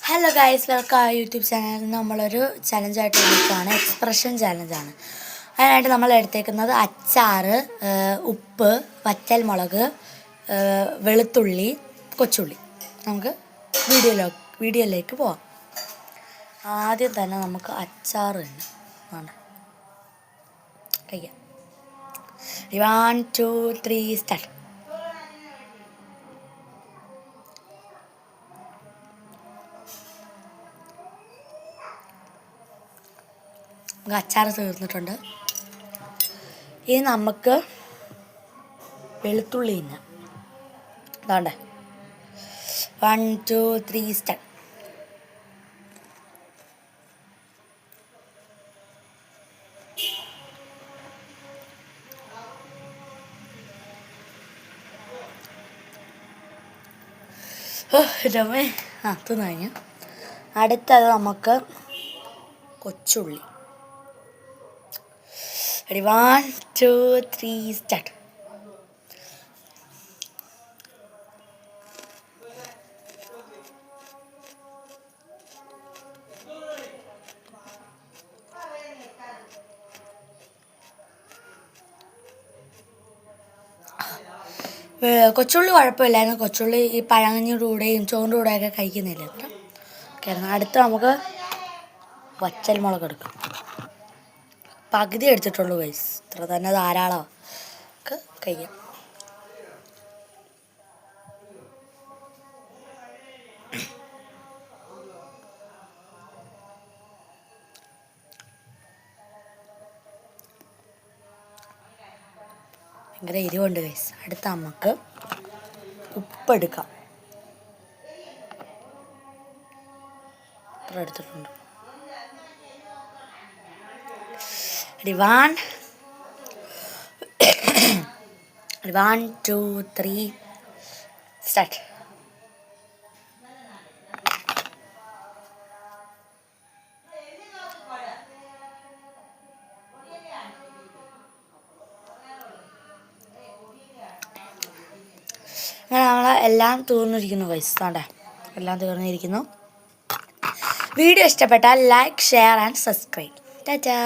Hello guys, welcome ആ YouTube ചാനലിൽ നമ്മളൊരു ചലഞ്ചായിട്ട് എടുക്കുകയാണ്. എക്സ്പ്രഷൻ ചലഞ്ചാണ്. അതിനായിട്ട് നമ്മൾ എടുത്തേക്കുന്നത് അച്ചാർ, ഉപ്പ്, വറ്റൽമുളക്, വെളുത്തുള്ളി, കൊച്ചുള്ളി. നമുക്ക് വീഡിയോയിലേക്ക് പോവാം. ആദ്യം തന്നെ നമുക്ക് അച്ചാർ തന്നെ കഴിക്കാം. 1 2 3 സ്റ്റാർട്ട്. അച്ചാർ തീർന്നിട്ടുണ്ട്. ഇനി നമുക്ക് വെളുത്തുള്ളി തന്നെ അതാണ്ടേ. 1 2 3 സ്റ്റാർട്ട്. രമേ തിന്നു കഴിഞ്ഞു. അടുത്തത് നമുക്ക് കൊച്ചുള്ളി. 1 2 3 സ്റ്റാർട്ട്. കൊച്ചുള്ളി കുഴപ്പമില്ലായിരുന്നു. കൊച്ചുള്ളി ഈ പഴങ്ങഞ്ഞിയുടെ കൂടെയും ചോറിൻ്റെ കൂടെയൊക്കെ കഴിക്കുന്നില്ല അത്ര. അടുത്ത് നമുക്ക് വറ്റൽമുളക് എടുക്കാം. പകുതി എടുത്തിട്ടുള്ളൂ ഗൈസ്, ഇത്ര തന്നെ ധാരാളമാണ്. കഴിക്കാം. ഭയങ്കര എരിവുണ്ട് ഗൈസ്. അടുത്ത നമുക്ക് ഉപ്പെടുക്കാം. ഇത്ര എടുത്തിട്ടുണ്ട്. 1 2 3 സ്റ്റാർട്ട്. അങ്ങനെ നമ്മളെല്ലാം തീർന്നിരിക്കുന്നു ഗൈസ്. എല്ലാം തീർന്നിരിക്കുന്നു. വീഡിയോ ഇഷ്ടപ്പെട്ടാൽ like, share and subscribe. Tata.